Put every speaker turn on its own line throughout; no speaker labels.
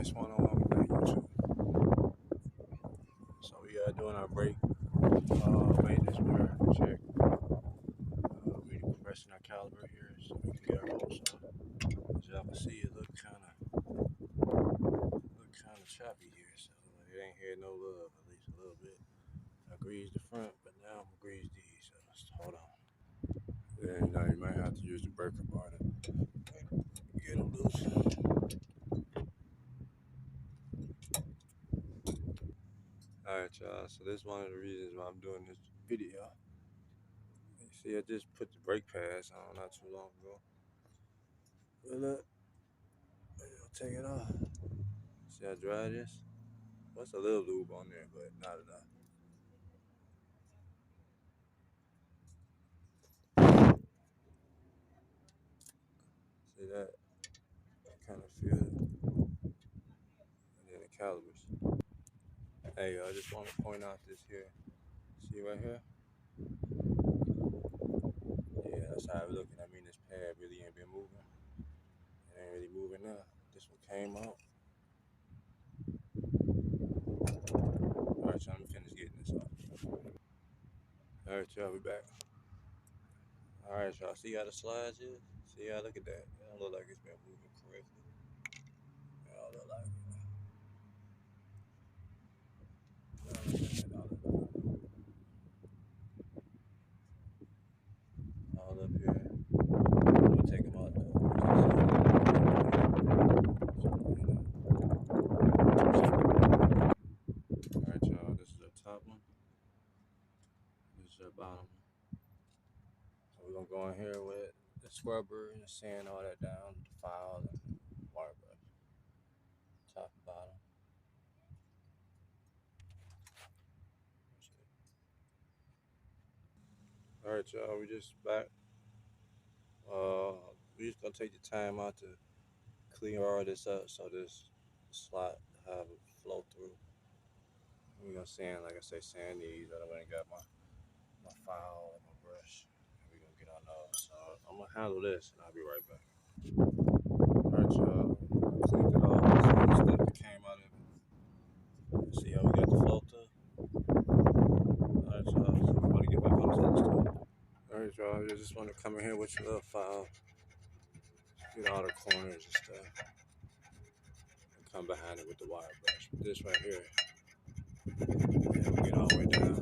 What's going on with YouTube? So we are doing our brake maintenance wear check. We're compressing our caliper here so we can get our bolts off. As y'all can see, it look kind of choppy here, so it ain't here no love, at least a little bit. I greased the front, but now I'm gonna grease these. So hold on. Then you might have to use the breaker bar to get them loose. Alright y'all, so this is one of the reasons why I'm doing this video. You see, I just put the brake pads on not too long ago. But look, I'll take it off. See how dry it is? What's a little lube on there, but not enough. See that? Kind of feel it. And then the calibers. Hey, I just want to point out this here. See right here? Yeah, that's how it's looking. I mean, this pad really ain't been moving. It ain't really moving now. This one came out. Alright, y'all, let me finish getting this off. Alright, y'all, we back. Alright, y'all, see how the slides is? See how, look at that. It don't look like it's been moving correctly. It don't look like it. All up here. I'm gonna take them out though. Alright, y'all, this is the top one. This is the bottom one. So we're gonna go in here with the scrubber and sand all that down, the file and the water brush. Top and bottom. Alright, y'all, we just back. We just gonna take the time out to clean all this up so this slot have a flow through. We're gonna sand, like I say, sand these. I went and got my file and my brush. And we're gonna get on those. So I'm gonna handle this and I'll be right back. Alright, y'all. Cleaned it off. See the stuff that came out of it. See how we got the flow through? Alright, y'all. So we're gonna get back on this other stuff. Alright, y'all. You just want to come in here with your little file. Get all the corners and stuff. And come behind it with the wire brush. This right here. And get all the way down.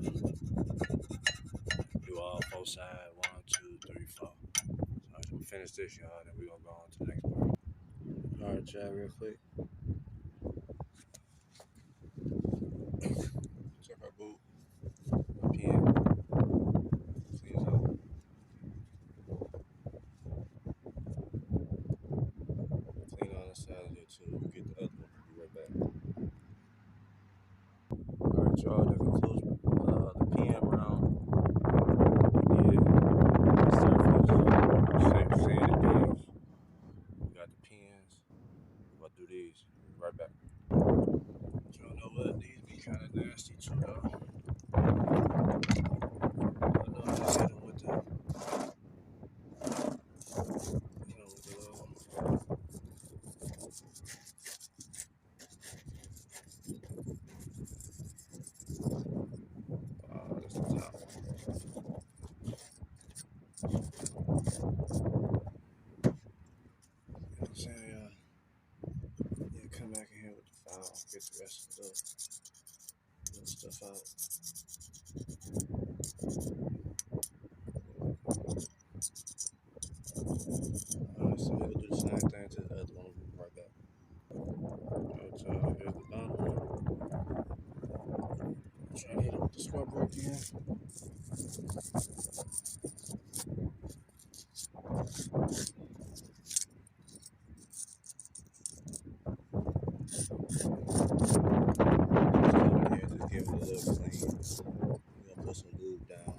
Do all four sides. 1, 2, 3, 4. So I'm gonna finish this, y'all, then we're gonna go on to the next part. Alright, y'all, real quick. Check our boot. Pin. Clean it up. Clean on the side of it too. We'll get the other one. We'll be right back. Alright, y'all, that concludes the PM round. We did the surface, sand and pins. We got the pins. We're about to do these. We'll be right back. Y'all know what? These be kind of nasty too, though. I know I just hit them with the, with the little. That's the top. You know what I'm saying, y'all? Yeah, come back in here with the file, get the rest of the little stuff out. Alright, so we're gonna do the same thing to the other one. We'll be right back. Alright, so here's the bottom one. Try to hit it with the scrubber again. Just give it a little clean. We're gonna put some lube down.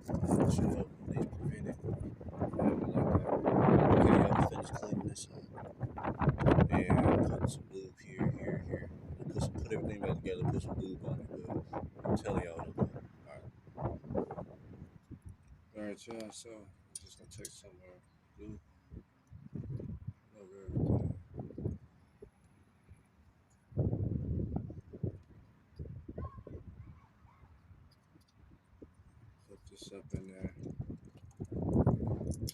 That should help at least prevent it. Okay, I'm finished cleaning this up. And put some lube here. Put everything back together, put some lube on it, but I'm telling y'all what I'm doing. Alright, y'all, so I'm just gonna take some lube over everything. up in there.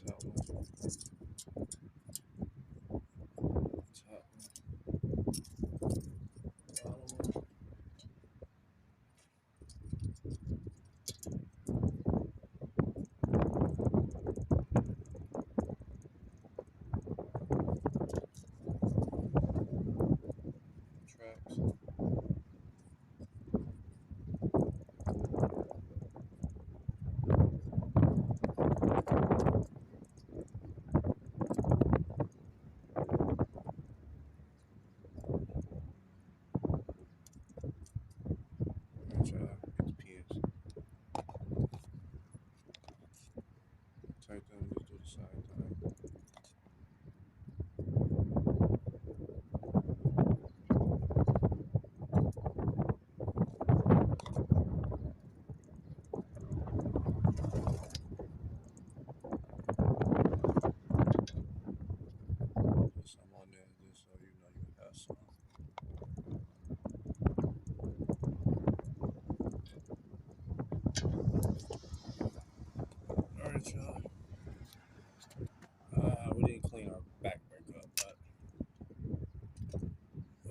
Top one. Top one. Bottom one. Tracks. Get the pins. Take them, just do the same thing. Put some on there just so you know you have some. Alright, y'all. We didn't clean our back brake up, but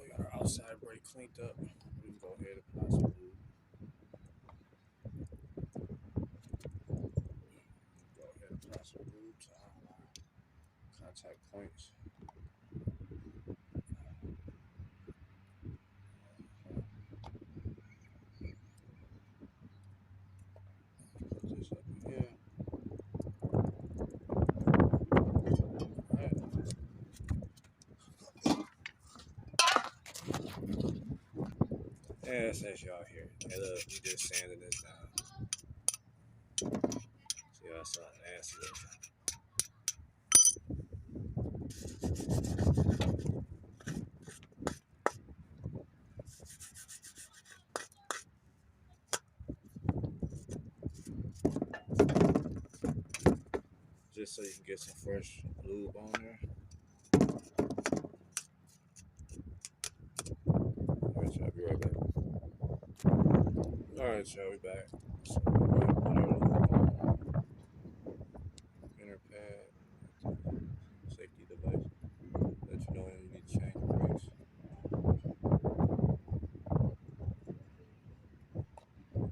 we got our outside brake cleaned up. We can go ahead and apply some lube. Go ahead and apply some lube to all our contact points. Put this up in here. Yeah, since y'all here, hey, look, we just sanding this down. See how it's something nasty. Just so you can get some fresh lube on there. Alright, y'all, be right back. Alright, y'all, we back. So we're going to put our lube on. Inner pad. Safety device. Let you know when you need to change the brakes.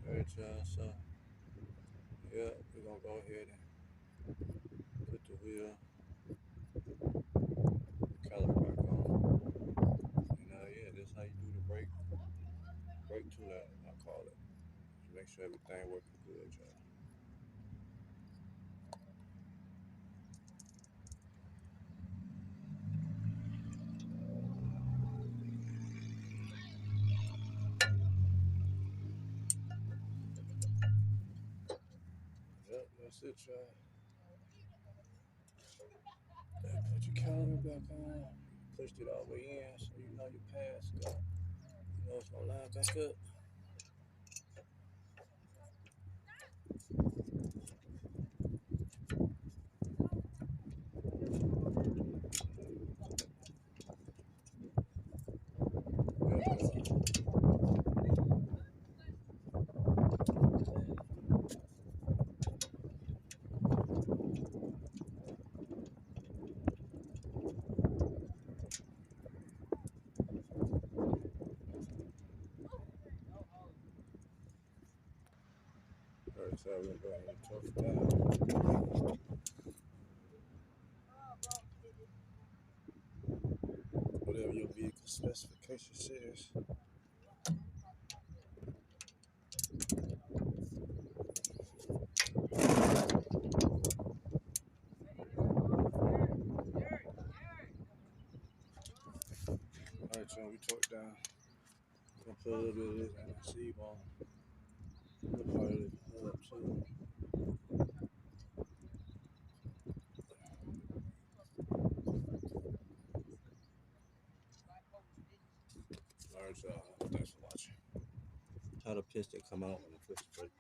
Alright, y'all, so yeah, we're gonna go ahead and put the wheel caliper back on. And yeah, this is how you do the brake tune up, I call it. Make sure everything working good, y'all. Yep, that's it, y'all. Put your caliper back on. Pushed it all the way in so you know your pads go. You know it's gonna line back up. Alright, so we're gonna go ahead and torque it down. Whatever your vehicle specification says. Alright, y'all, we torque down. We're gonna put a little bit of this anti-sieve on. We'll part of the hub too. Alright, y'all, thanks for watching. How the piston come out when you push the brake.